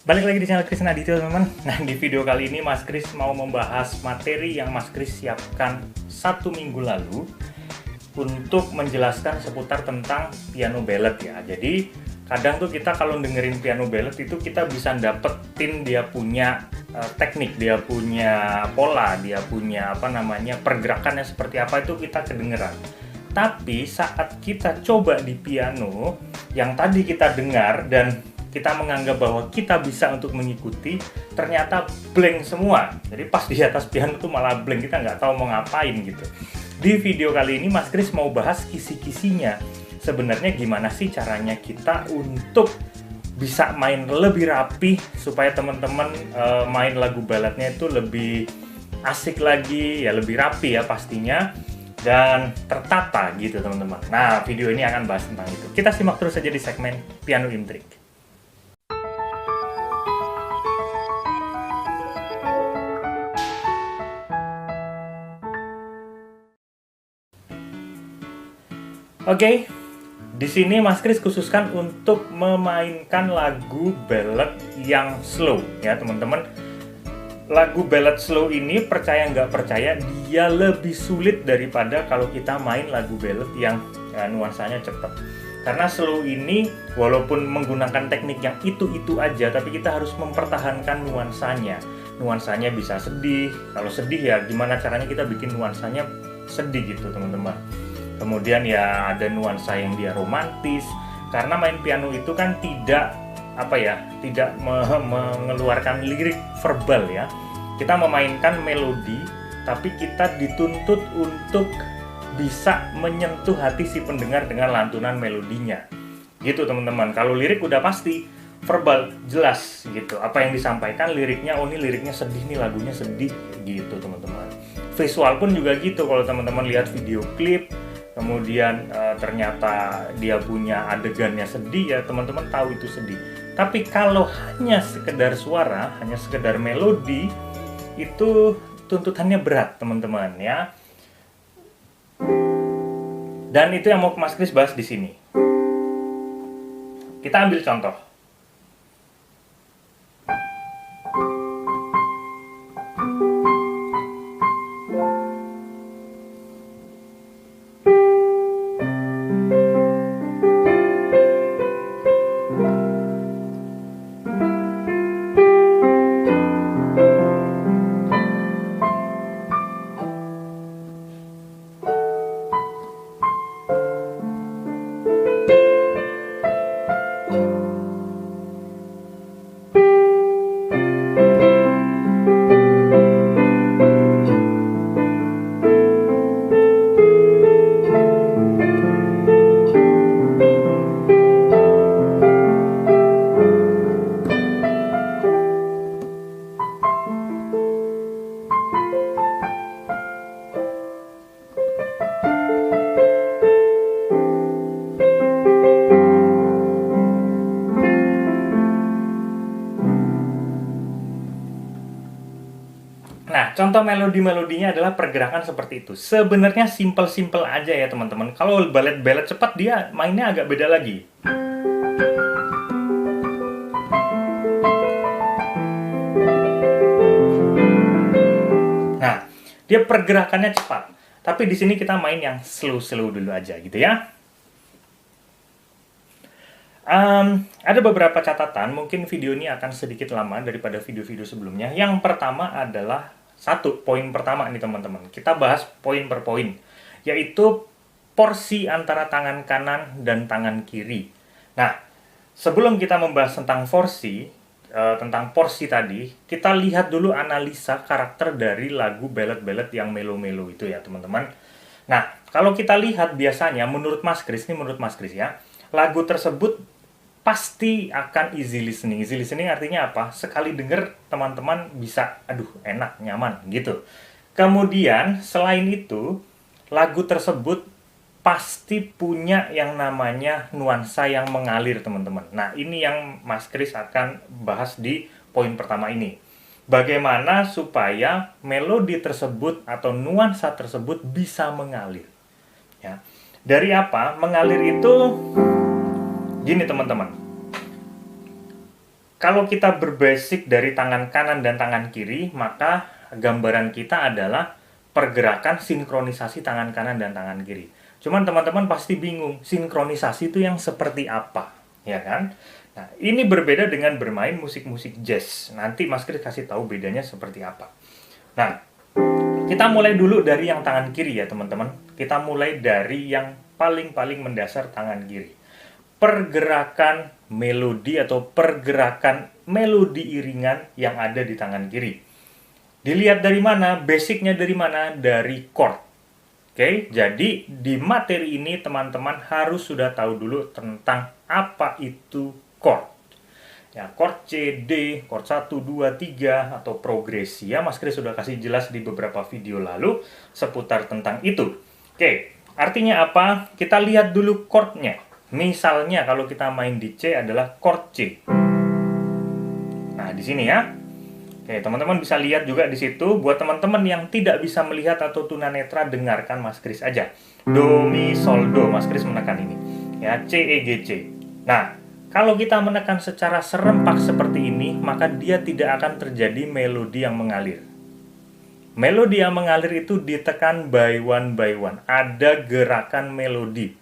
Balik lagi di channel Kris Aditya, teman-teman. Nah, di video kali ini Mas Kris mau membahas materi yang Mas Kris siapkan 1 minggu lalu untuk menjelaskan seputar tentang piano ballet ya. Jadi, kadang tuh kita kalau dengerin piano ballet itu kita bisa dapetin dia punya teknik, dia punya pola, dia punya pergerakannya seperti apa itu kita kedengeran. Tapi saat kita coba di piano yang tadi kita dengar dan kita menganggap bahwa kita bisa untuk mengikuti, ternyata blank semua. Jadi pas di atas piano tuh malah blank, kita nggak tahu mau ngapain gitu. Di video kali ini Mas Kris mau bahas kisi-kisinya. Sebenarnya gimana sih caranya kita untuk bisa main lebih rapi supaya teman-teman main lagu balletnya itu lebih asik lagi, ya lebih rapi ya pastinya, dan tertata gitu teman-teman. Nah, video ini akan bahas tentang itu. Kita simak terus saja di segmen Piano Intrik. Oke, di sini Mas Kris khususkan untuk memainkan lagu ballet yang slow ya teman-teman. Lagu ballet slow ini percaya nggak percaya dia lebih sulit daripada kalau kita main lagu ballet yang nuansanya cepat. Karena slow ini walaupun menggunakan teknik yang itu-itu aja, tapi kita harus mempertahankan nuansanya. Nuansanya bisa sedih. Kalau sedih ya gimana caranya kita bikin nuansanya sedih gitu teman-teman. Kemudian ya ada nuansa yang dia romantis, karena main piano itu kan tidak mengeluarkan lirik verbal ya. Kita memainkan melodi, tapi kita dituntut untuk bisa menyentuh hati si pendengar dengan lantunan melodinya. Gitu teman-teman. Kalau lirik udah pasti verbal, jelas gitu. Apa yang disampaikan liriknya, oh ini liriknya sedih nih, lagunya sedih gitu teman-teman. Visual pun juga gitu. Kalau teman-teman lihat video klip kemudian ternyata dia punya adegannya sedih ya teman-teman tahu itu sedih. Tapi kalau hanya sekedar suara, hanya sekedar melodi, itu tuntutannya berat teman-teman ya. Dan itu yang mau Mas Kris bahas di sini. Kita ambil contoh. Nah, contoh melodi-melodinya adalah pergerakan seperti itu. Sebenarnya simple-simple aja ya teman-teman. Kalau ballet-ballet cepat dia mainnya agak beda lagi. Nah, dia pergerakannya cepat. Tapi di sini kita main yang slow-slow dulu aja gitu ya. Ada beberapa catatan, mungkin video ini akan sedikit lama daripada video-video sebelumnya. Yang pertama adalah poin pertama nih teman-teman. Kita bahas poin per poin, yaitu porsi antara tangan kanan dan tangan kiri. Nah, sebelum kita membahas tentang tentang porsi tadi, kita lihat dulu analisa karakter dari lagu ballet-ballet yang melo-melo itu ya teman-teman. Nah, kalau kita lihat biasanya menurut Mas Kris ya, lagu tersebut pasti akan easy listening. Easy listening artinya apa? Sekali denger teman-teman bisa, aduh enak, nyaman gitu. Kemudian selain itu, lagu tersebut pasti punya yang namanya nuansa yang mengalir teman-teman. Nah ini yang Mas Kris akan bahas di poin pertama ini. Bagaimana supaya melodi tersebut atau nuansa tersebut bisa mengalir. Ya. Dari apa? Mengalir itu gini teman-teman. Kalau kita berbasic dari tangan kanan dan tangan kiri, maka gambaran kita adalah pergerakan sinkronisasi tangan kanan dan tangan kiri. Cuman teman-teman pasti bingung, sinkronisasi itu yang seperti apa, ya kan? Nah, ini berbeda dengan bermain musik-musik jazz. Nanti Mas Kris kasih tahu bedanya seperti apa. Nah, kita mulai dulu dari yang tangan kiri ya teman-teman. Kita mulai dari yang paling mendasar tangan kiri. Pergerakan melodi atau pergerakan melodi iringan yang ada di tangan kiri. Dilihat dari mana? Basicnya dari mana? Dari chord. Oke, jadi di materi ini teman-teman harus sudah tahu dulu tentang apa itu chord. Ya, chord C, D, chord 1, 2, 3, atau progresi. Ya, Mas Kris sudah kasih jelas di beberapa video lalu seputar tentang itu. Oke, artinya apa? Kita lihat dulu chordnya. Misalnya kalau kita main di C adalah chord C. Nah, di sini ya. Oke, teman-teman bisa lihat juga di situ. Buat teman-teman yang tidak bisa melihat atau tunanetra, dengarkan Mas Kris aja. Do, mi, sol, do. Mas Kris menekan ini. Ya, C, E, G, C. Nah, kalau kita menekan secara serempak seperti ini, maka dia tidak akan terjadi melodi yang mengalir. Melodi yang mengalir itu ditekan by one. Ada gerakan melodi.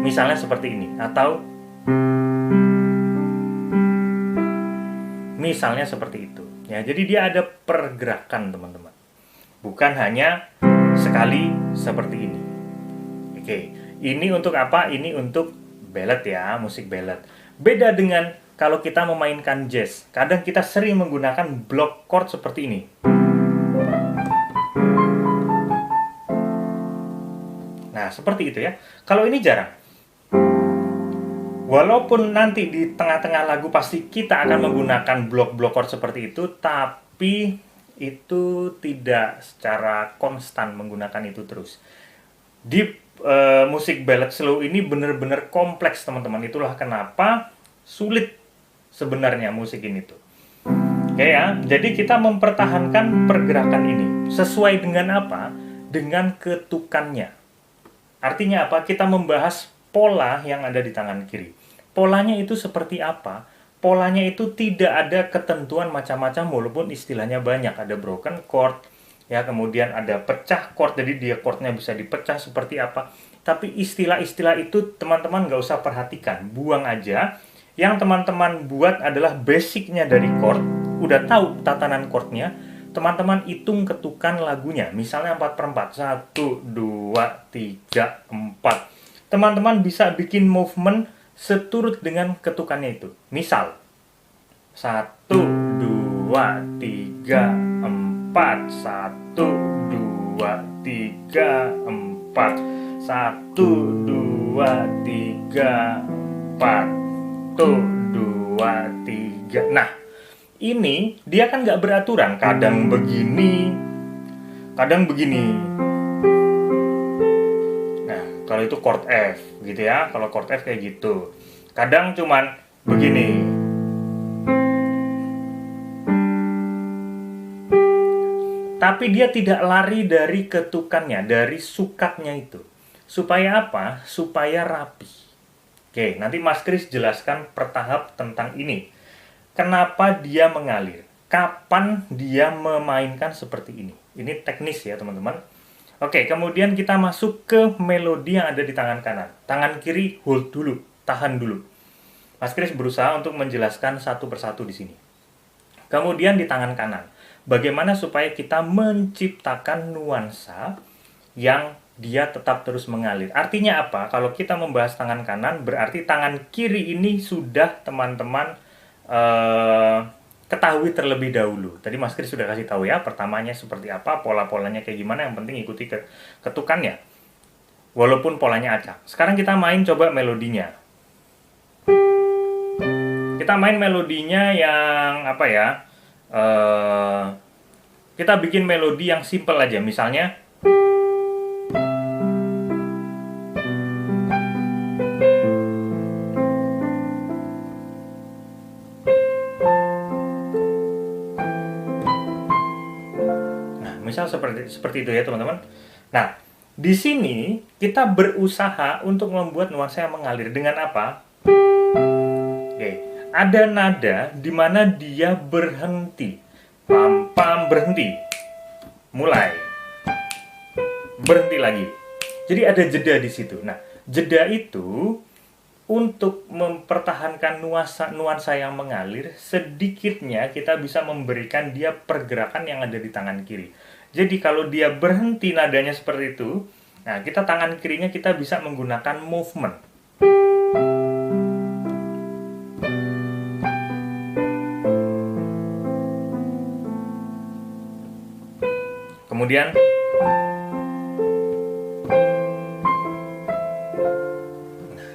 Misalnya seperti ini, atau misalnya seperti itu. Ya, jadi dia ada pergerakan, teman-teman. Bukan hanya sekali seperti ini. Oke, ini untuk apa? Ini untuk ballad ya, musik ballad. Beda dengan kalau kita memainkan jazz. Kadang kita sering menggunakan block chord seperti ini. Nah, seperti itu ya. Kalau ini jarang. Walaupun nanti di tengah-tengah lagu pasti kita akan menggunakan blok chord seperti itu, tapi itu tidak secara konstan menggunakan itu terus. Di musik ballad slow ini benar-benar kompleks, teman-teman. Itulah kenapa sulit sebenarnya musik ini tuh. Oke ya, jadi kita mempertahankan pergerakan ini. Sesuai dengan apa? Dengan ketukannya. Artinya apa? Kita membahas pola yang ada di tangan kiri. Polanya itu seperti apa? Polanya itu tidak ada ketentuan macam-macam walaupun istilahnya banyak. Ada broken chord, ya, kemudian ada pecah chord, jadi dia chordnya bisa dipecah seperti apa. Tapi istilah-istilah itu teman-teman nggak usah perhatikan, buang aja. Yang teman-teman buat adalah basicnya dari chord, udah tahu tatanan chordnya, teman-teman hitung ketukan lagunya. Misalnya 4/4, 1, 2, 3, 4. Teman-teman bisa bikin movement seturut dengan ketukannya itu. Misal 1, 2, 3, 4. 1, 2, 3, 4. 1, 2, 3, 4. 1, 2, 3. Nah, ini dia kan nggak beraturan. Kadang begini, kadang begini. Kalau itu chord F gitu ya. Kalau chord F kayak gitu. Kadang cuman begini. Tapi dia tidak lari dari ketukannya, dari sukatnya itu. Supaya apa? Supaya rapi. Oke, nanti Mas Kris jelaskan per tahap tentang ini. Kenapa dia mengalir? Kapan dia memainkan seperti ini? Ini teknis ya, teman-teman. Oke, kemudian kita masuk ke melodi yang ada di tangan kanan. Tangan kiri hold dulu, tahan dulu. Mas Kris berusaha untuk menjelaskan satu persatu di sini. Kemudian di tangan kanan, bagaimana supaya kita menciptakan nuansa yang dia tetap terus mengalir. Artinya apa? Kalau kita membahas tangan kanan, berarti tangan kiri ini sudah teman-teman ketahui terlebih dahulu. Tadi Mas Kris sudah kasih tahu ya, pertamanya seperti apa, pola-polanya kayak gimana, yang penting ikuti ketukannya. Walaupun polanya acak. Sekarang kita main coba melodinya. Kita main melodinya yang apa ya? Kita bikin melodi yang simple aja, misalnya misal seperti itu ya teman-teman. Nah, di sini kita berusaha untuk membuat nuansa yang mengalir dengan apa? Oke, ada nada di mana dia berhenti. Pam pam berhenti. Mulai. Berhenti lagi. Jadi ada jeda di situ. Nah, jeda itu untuk mempertahankan nuansa yang mengalir, sedikitnya kita bisa memberikan dia pergerakan yang ada di tangan kiri. Jadi kalau dia berhenti nadanya seperti itu, nah kita tangan kirinya kita bisa menggunakan movement. Kemudian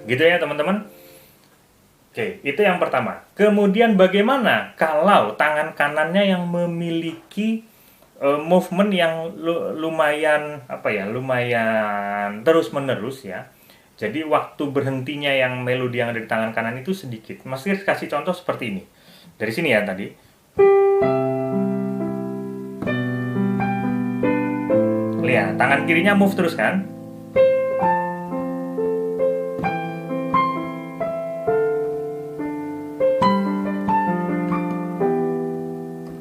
gitu ya teman-teman. Oke, itu yang pertama. Kemudian bagaimana kalau tangan kanannya yang memiliki movement yang lumayan lumayan terus-menerus ya. Jadi waktu berhentinya yang melodi yang ada di tangan kanan itu sedikit. Mas Kris kasih contoh seperti ini. Dari sini ya tadi. Lihat, tangan kirinya move terus kan?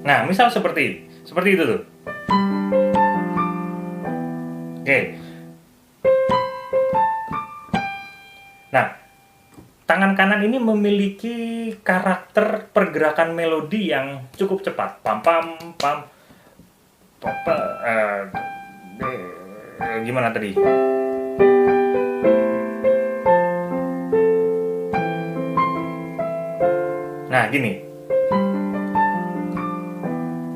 Nah, misal seperti itu tuh. Oke. Nah, tangan kanan ini memiliki karakter pergerakan melodi yang cukup cepat. Pam pam pam. Gimana tadi? Nah, gini.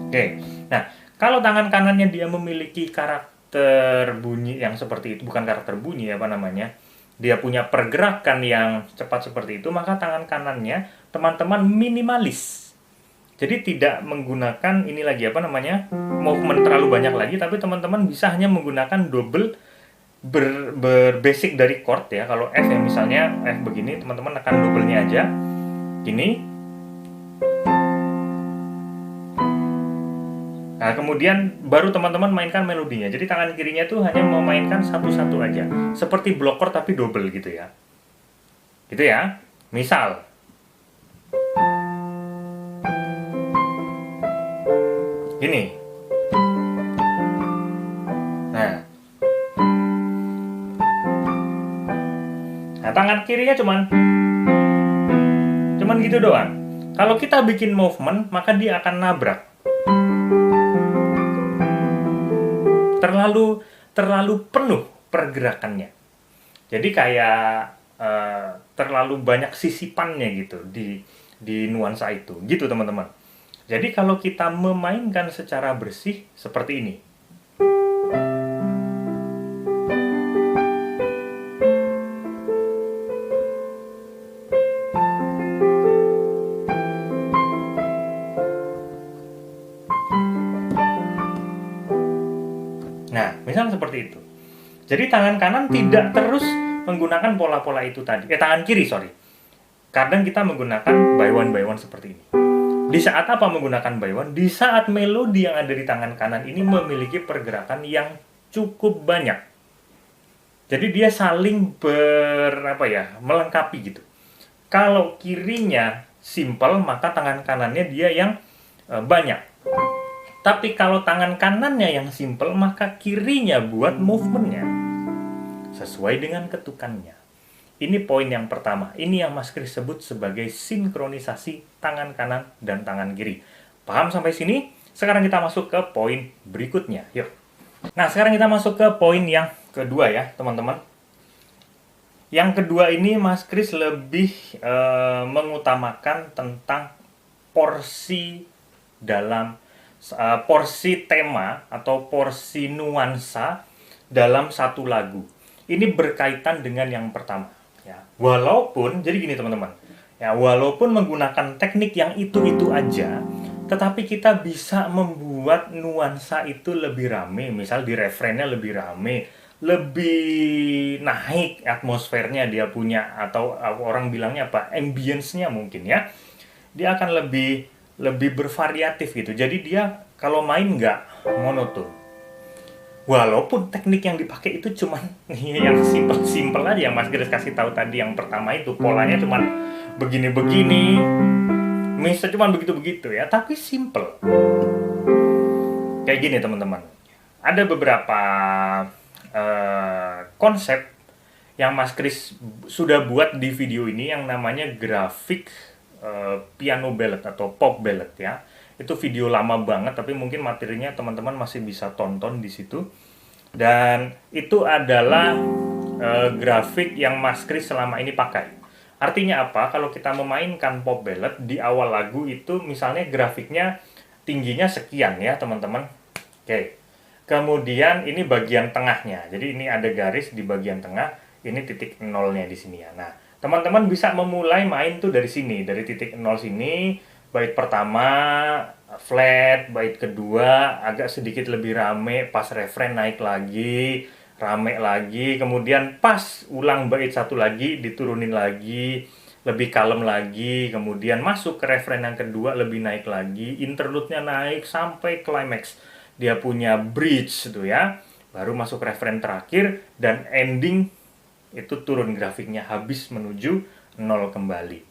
Oke, nah kalau tangan kanannya dia memiliki karakter bunyi yang seperti itu, bukan karakter bunyi apa namanya, dia punya pergerakan yang cepat seperti itu, maka tangan kanannya teman-teman minimalis. Jadi tidak menggunakan ini lagi apa namanya, movement terlalu banyak lagi, tapi teman-teman bisa hanya menggunakan double berbasic dari chord ya. Kalau F ya misalnya F begini, teman-teman tekan double-nya aja, gini. Nah, kemudian baru teman-teman mainkan melodinya. Jadi tangan kirinya tuh hanya memainkan satu-satu aja. Seperti block chord tapi double gitu ya. Gitu ya. Misal. Gini. Nah, tangan kirinya cuman gitu doang. Kalau kita bikin movement, maka dia akan nabrak. Terlalu penuh pergerakannya. Jadi kayak terlalu banyak sisipannya gitu di nuansa itu. Gitu teman-teman. Jadi kalau kita memainkan secara bersih seperti ini. Nah, misalnya seperti itu. Jadi tangan kanan tidak terus menggunakan pola-pola itu tadi. Tangan kiri, sorry. Kadang kita menggunakan by one seperti ini. Di saat apa menggunakan by one? Di saat melodi yang ada di tangan kanan ini memiliki pergerakan yang cukup banyak. Jadi dia saling melengkapi gitu. Kalau kirinya simple, maka tangan kanannya dia yang banyak. Tapi kalau tangan kanannya yang simple, maka kirinya buat movementnya sesuai dengan ketukannya. Ini poin yang pertama. Ini yang Mas Kris sebut sebagai sinkronisasi tangan kanan dan tangan kiri. Paham sampai sini? Sekarang kita masuk ke poin berikutnya. Yuk. Nah, sekarang kita masuk ke poin yang kedua ya, teman-teman. Yang kedua ini Mas Kris lebih mengutamakan tentang porsi dalam porsi tema atau porsi nuansa dalam satu lagu. Ini berkaitan dengan yang pertama ya. Walaupun jadi gini teman-teman. Ya, walaupun menggunakan teknik yang itu-itu aja, tetapi kita bisa membuat nuansa itu lebih rame. Misal di refrennya lebih rame, lebih naik atmosfernya dia punya, atau orang bilangnya apa? Ambience-nya mungkin ya. Dia akan lebih bervariatif gitu. Jadi dia kalau main nggak monoton. Walaupun teknik yang dipakai itu cuman yang simple aja yang Mas Kris kasih tahu tadi yang pertama itu polanya cuman begini-begini, misal cuma begitu-begitu ya, tapi simple. Kayak gini teman-teman, ada beberapa konsep yang Mas Kris sudah buat di video ini yang namanya grafik piano ballad atau pop ballad ya. Itu video lama banget, tapi mungkin materinya teman-teman masih bisa tonton di situ. Dan itu adalah grafik yang Mas Kris selama ini pakai. Artinya apa? Kalau kita memainkan pop ballad di awal lagu itu misalnya grafiknya tingginya sekian ya teman-teman. Oke. Kemudian ini bagian tengahnya. Jadi ini ada garis di bagian tengah, ini titik nolnya di sini ya. Nah, teman-teman bisa memulai main tuh dari sini, dari titik nol sini. Bait pertama flat, bait kedua agak sedikit lebih rame, pas refren naik lagi, rame lagi, kemudian pas ulang bait satu lagi diturunin lagi, lebih kalem lagi, kemudian masuk ke refren yang kedua lebih naik lagi, interlude-nya naik sampai climax. Dia punya bridge itu ya, baru masuk refren terakhir dan ending itu turun grafiknya habis menuju nol kembali.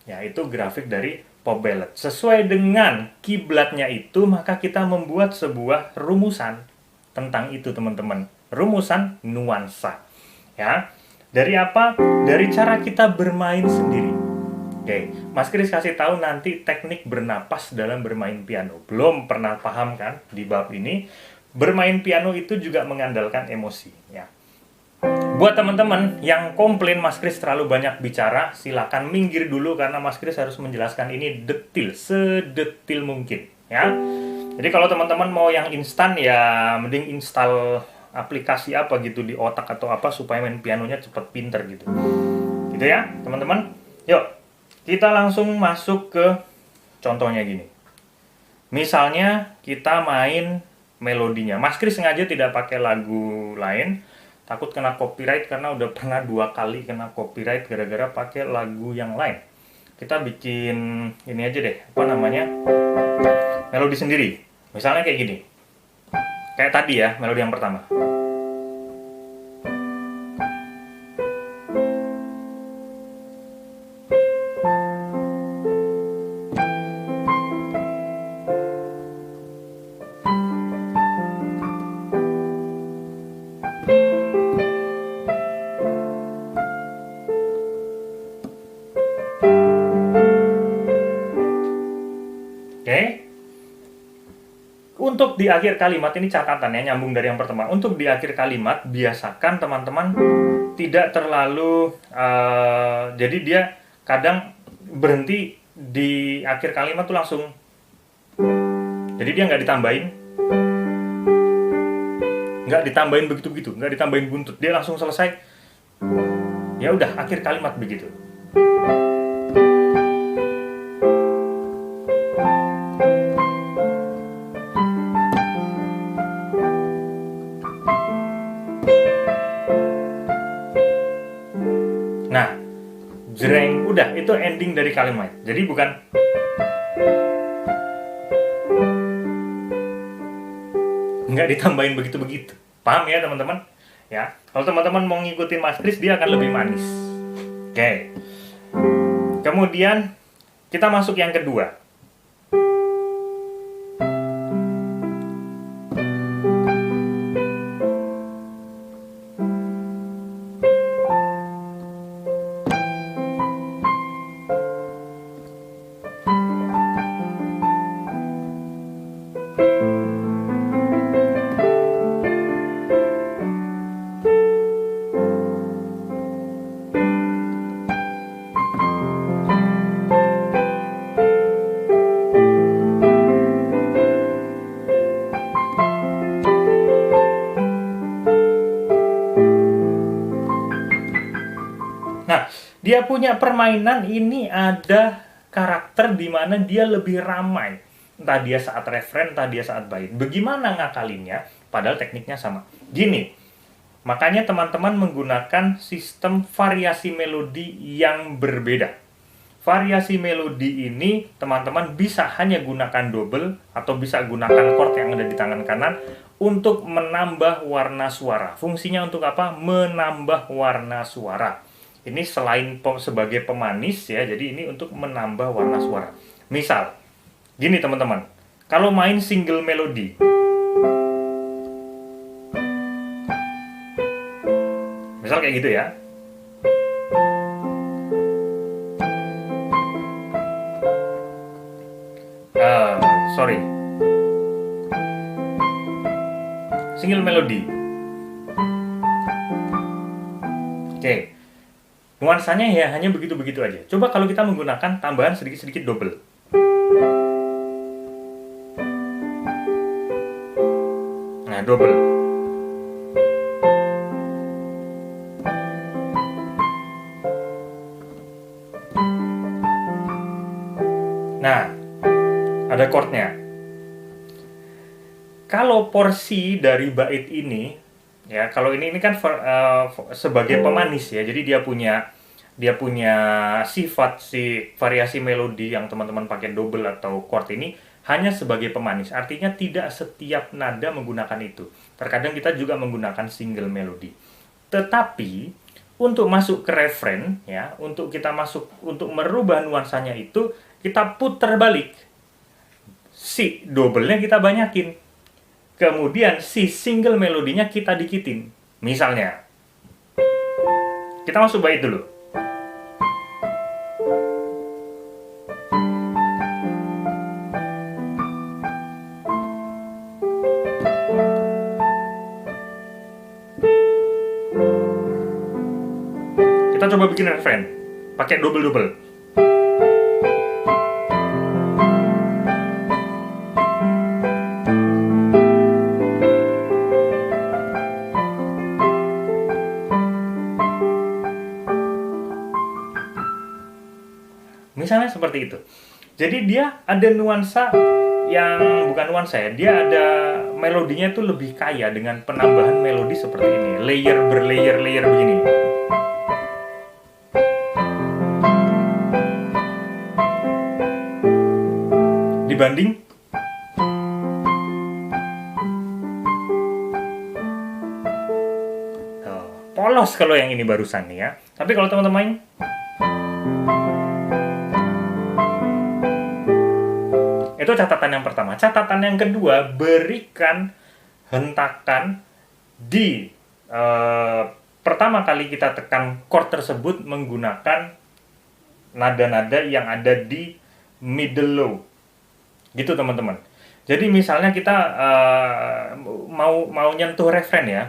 Ya, itu grafik dari pop ballad. Sesuai dengan kiblatnya itu, maka kita membuat sebuah rumusan tentang itu, teman-teman. Rumusan nuansa. Ya. Dari apa? Dari cara kita bermain sendiri. Oke, Mas Kris kasih tahu nanti teknik bernapas dalam bermain piano. Belum pernah paham kan di bab ini? Bermain piano itu juga mengandalkan emosi, ya. Buat teman-teman yang komplain Mas Kris terlalu banyak bicara, silakan minggir dulu karena Mas Kris harus menjelaskan ini detil, sedetil mungkin ya. Jadi kalau teman-teman mau yang instan ya mending install aplikasi apa gitu di otak atau apa supaya main pianonya cepet pinter gitu. Gitu ya, teman-teman. Yuk, kita langsung masuk ke contohnya gini. Misalnya kita main melodinya. Mas Kris sengaja tidak pakai lagu lain. Takut kena copyright karena udah pernah 2 kali kena copyright gara-gara pakai lagu yang lain. Kita bikin ini aja deh, apa namanya, melodi sendiri. Misalnya kayak gini. Kayak tadi ya, melodi yang pertama. Untuk di akhir kalimat, ini catatannya nyambung dari yang pertama. Untuk di akhir kalimat, biasakan teman-teman tidak terlalu, jadi dia kadang berhenti di akhir kalimat tuh langsung. Jadi dia nggak ditambahin begitu-begitu, nggak ditambahin buntut. Dia langsung selesai. Ya udah, akhir kalimat begitu. Nah, jreng, udah, itu ending dari kalimat. Jadi bukan nggak ditambahin begitu-begitu. Paham ya teman-teman? Ya, kalau teman-teman mau ngikutin Mas Kris, dia akan lebih manis. Oke. Kemudian kita masuk yang kedua. Nah, dia punya permainan ini ada karakter di mana dia lebih ramai. Entah dia saat refren, entah dia saat bait. Bagaimana ngakalinnya? Padahal tekniknya sama. Gini, makanya teman-teman menggunakan sistem variasi melodi yang berbeda. Variasi melodi ini teman-teman bisa hanya gunakan double atau bisa gunakan chord yang ada di tangan kanan untuk menambah warna suara. Fungsinya untuk apa? Menambah warna suara. Ini selain sebagai pemanis ya, jadi ini untuk menambah warna suara. Misal, gini teman-teman, kalau main single melodi, misal kayak gitu ya. Sorry, single melodi. Oke, nuansanya ya hanya begitu-begitu aja. Coba kalau kita menggunakan tambahan sedikit-sedikit double. Nah, double. Nah, ada chordnya. Kalau porsi dari bait ini, ya kalau ini kan sebagai pemanis ya, jadi dia punya sifat si variasi melodi yang teman-teman pakai double atau chord ini hanya sebagai pemanis. Artinya tidak setiap nada menggunakan itu. Terkadang kita juga menggunakan single melodi. Tetapi untuk masuk ke refrain ya, untuk merubah nuansanya itu kita putar balik. Si double-nya kita banyakin. Kemudian si single melodinya kita dikitin. Misalnya, kita masuk bait dulu. Kita coba bikin refrain, pakai double-double. Misalnya seperti itu. Jadi dia ada nuansa yang bukan nuansa ya, dia ada melodinya itu lebih kaya dengan penambahan melodi seperti ini, layer berlayer-layer begini. Dibanding polos kalau yang ini barusan nih ya. Tapi kalau teman-teman itu catatan yang pertama. Catatan yang kedua, berikan hentakan di pertama kali kita tekan chord tersebut menggunakan nada-nada yang ada di middle low. Gitu teman-teman. Jadi misalnya kita mau nyentuh refrain ya.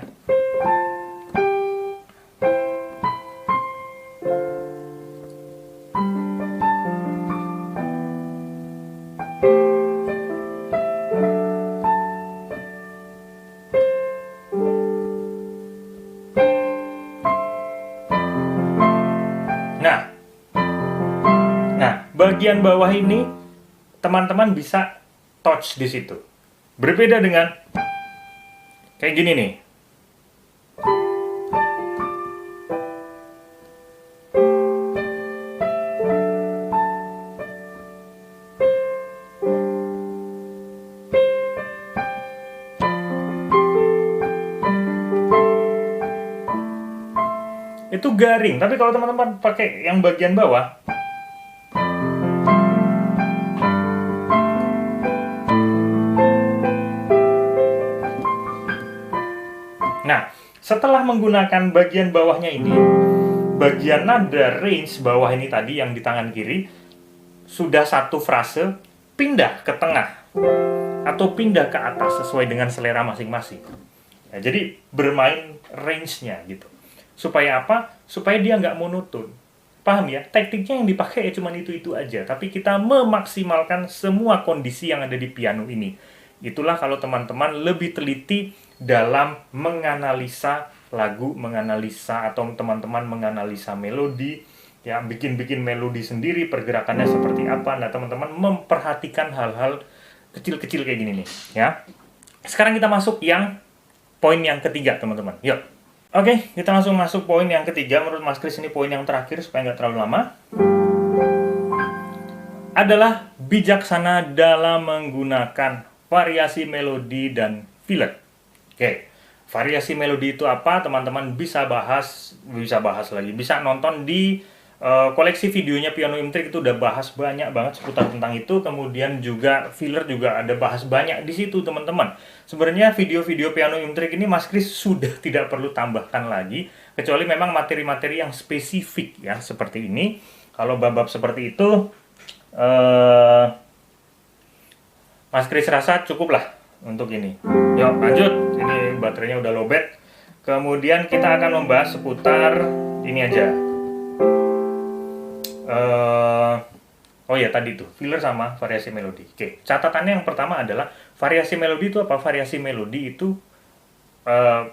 Bagian bawah ini teman-teman bisa touch di situ. Berbeda dengan kayak gini nih. Itu garing, tapi kalau teman-teman pakai yang bagian bawah, nah, setelah menggunakan bagian bawahnya ini, bagian nada range bawah ini tadi yang di tangan kiri, sudah satu frase, pindah ke tengah, atau pindah ke atas sesuai dengan selera masing-masing. Ya, jadi bermain range-nya gitu. Supaya apa? Supaya dia nggak monoton. Paham ya? Tekniknya yang dipakai ya cuma itu-itu aja. Tapi kita memaksimalkan semua kondisi yang ada di piano ini. Itulah kalau teman-teman lebih teliti dalam menganalisa lagu, menganalisa atau teman-teman menganalisa melodi, ya bikin-bikin melodi sendiri, pergerakannya seperti apa. Nah, teman-teman memperhatikan hal-hal kecil-kecil kayak gini nih, ya. Sekarang kita masuk yang poin yang ketiga, teman-teman. Yuk. Oke, kita langsung masuk poin yang ketiga. Menurut Mas Kris ini poin yang terakhir supaya nggak terlalu lama. Adalah bijaksana dalam menggunakan variasi melodi dan filler. Oke, variasi melodi itu apa, teman-teman bisa bahas lagi, bisa nonton di koleksi videonya Piano Imtrik, itu udah bahas banyak banget seputar tentang itu. Kemudian juga filler juga ada bahas banyak di situ, teman-teman. Sebenarnya video-video Piano Imtrik ini Mas Kris sudah tidak perlu tambahkan lagi, kecuali memang materi-materi yang spesifik ya, seperti ini. Kalau bab-bab seperti itu Mas Kris rasa cukup lah untuk ini. Yuk lanjut, ini baterainya udah lowbat. Kemudian kita akan membahas seputar ini aja. Oh ya, tadi tuh filler sama variasi melodi. Oke, catatannya yang pertama adalah variasi melodi itu apa? Variasi melodi itu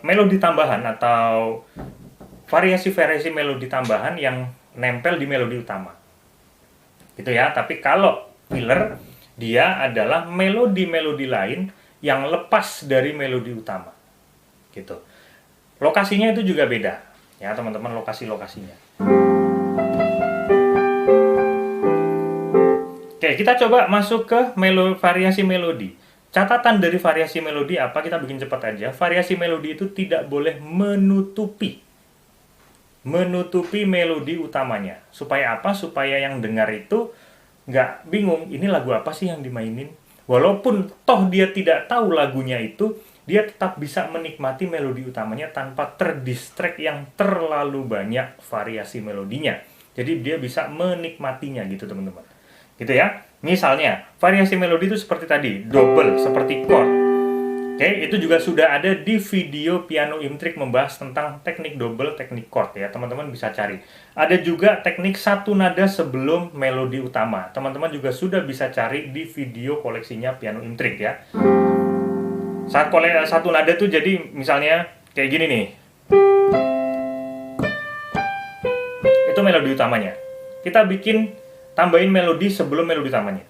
melodi tambahan atau variasi-variasi melodi tambahan yang nempel di melodi utama. Gitu ya. Tapi kalau filler, dia adalah melodi-melodi lain yang lepas dari melodi utama. Gitu. Lokasinya itu juga beda. Ya, teman-teman, lokasi-lokasinya. Oke, kita coba masuk ke variasi melodi. Catatan dari variasi melodi apa? Kita bikin cepat aja. Variasi melodi itu tidak boleh menutupi melodi utamanya. Supaya apa? Supaya yang dengar itu nggak bingung, ini lagu apa sih yang dimainin? Walaupun toh dia tidak tahu lagunya itu, dia tetap bisa menikmati melodi utamanya tanpa terdistract yang terlalu banyak variasi melodinya. Jadi dia bisa menikmatinya gitu, teman-teman. Gitu ya. Misalnya, variasi melodi itu seperti tadi, double, seperti chord. Oke, itu juga sudah ada di video Piano Imtrik membahas tentang teknik double, teknik chord ya. Teman-teman bisa cari. Ada juga teknik satu nada sebelum melodi utama. Teman-teman juga sudah bisa cari di video koleksinya Piano Imtrik ya. Saat satu nada tuh jadi misalnya kayak gini nih. Itu melodi utamanya. Kita tambahin melodi sebelum melodi utamanya.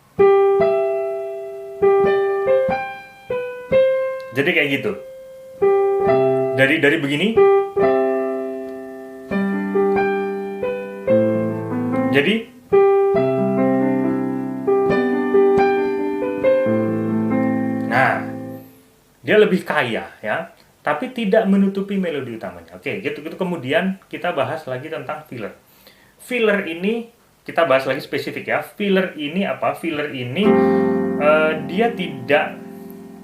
Jadi kayak gitu. Dari begini. Jadi nah, dia lebih kaya ya, tapi tidak menutupi melodi utamanya. Oke, gitu. Kemudian kita bahas lagi tentang filler. Filler ini kita bahas lagi spesifik ya. Filler ini apa? Filler ini dia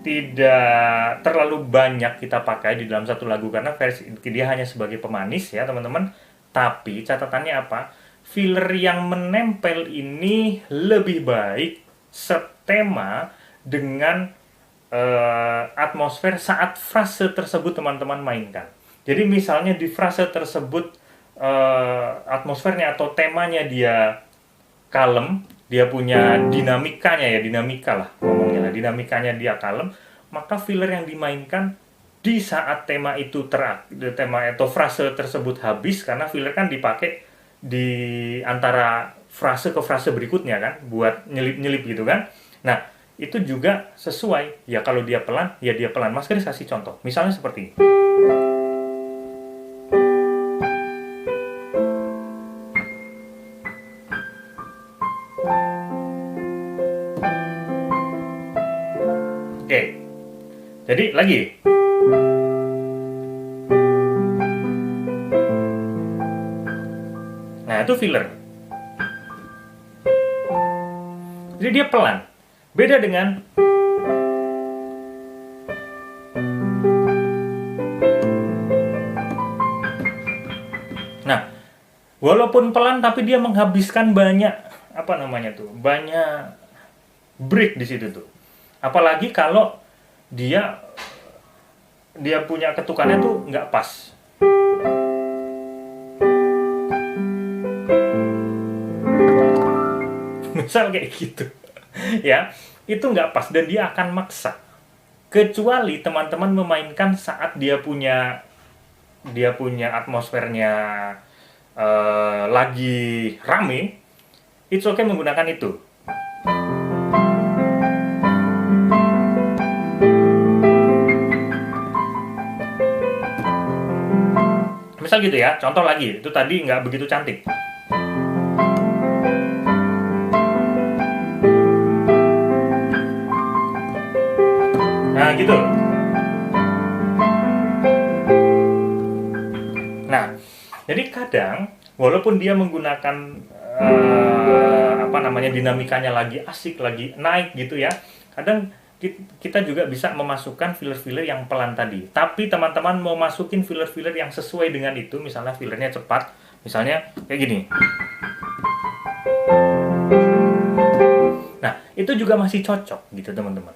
tidak terlalu banyak kita pakai di dalam satu lagu karena dia hanya sebagai pemanis ya, teman-teman. Tapi catatannya apa? Filler yang menempel ini lebih baik setema dengan atmosfer saat frase tersebut teman-teman mainkan. Jadi misalnya di frase tersebut atmosfernya atau temanya dia kalem, dia punya dinamika lah ngomongnya, dinamikanya dia kalem, maka filler yang dimainkan di saat tema itu tema atau frase tersebut habis, karena filler kan dipakai di antara frase ke frase berikutnya kan, buat nyelip-nyelip gitu kan. Nah, itu juga sesuai ya, kalau dia pelan ya dia pelan. Mas Kris kasih contoh, misalnya seperti ini. Oke, jadi lagi. Nah, itu filler. Jadi dia pelan. Beda dengan nah, walaupun pelan tapi dia menghabiskan banyak banyak break di situ tuh. Apalagi kalau dia punya ketukannya tuh nggak pas. Misal kayak gitu. Ya, itu nggak pas dan dia akan maksa. Kecuali teman-teman memainkan saat dia punya atmosfernya lagi rame, it's okay menggunakan itu. Misal gitu ya, contoh lagi, itu tadi nggak begitu cantik. Nah gitu. Jadi kadang walaupun dia menggunakan dinamikanya lagi asik, lagi naik gitu ya, kadang kita juga bisa memasukkan filler-filler yang pelan tadi. Tapi teman-teman mau masukin filler-filler yang sesuai dengan itu, misalnya fillernya cepat, misalnya kayak gini. Nah, itu juga masih cocok gitu teman-teman.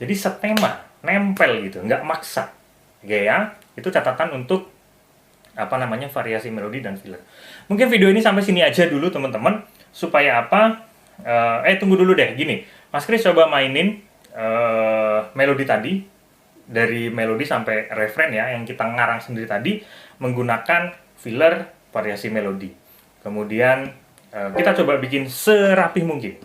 Jadi setema, nempel gitu, nggak maksa. Oke ya, itu catatan untuk variasi melodi dan filler. Mungkin video ini sampai sini aja dulu teman-teman, supaya apa? Tunggu dulu deh, gini. Mas Kris coba mainin melodi tadi, dari melodi sampai refren ya, yang kita ngarang sendiri tadi, menggunakan filler variasi melodi. Kemudian kita coba bikin serapih mungkin.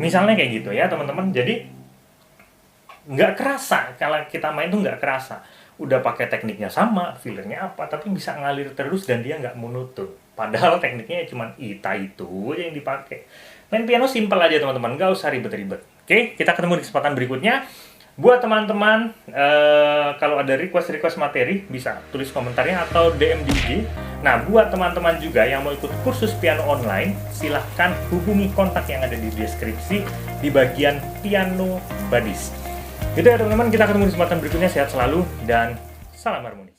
Misalnya kayak gitu ya teman-teman. Jadi nggak kerasa, kalau kita main tuh nggak kerasa. Udah pakai tekniknya sama, fillernya apa, tapi bisa ngalir terus dan dia nggak monoton. Padahal tekniknya cuma ita itu aja yang dipakai. Main piano simpel aja teman-teman, nggak usah ribet-ribet. Oke, kita ketemu di kesempatan berikutnya. Buat teman-teman, kalau ada request materi, bisa tulis komentarnya atau DM di IG. Nah, buat teman-teman juga yang mau ikut kursus piano online, silahkan hubungi kontak yang ada di deskripsi di bagian piano buddies. Gitu ya teman-teman, kita ketemu di kesempatan berikutnya. Sehat selalu dan salam harmoni.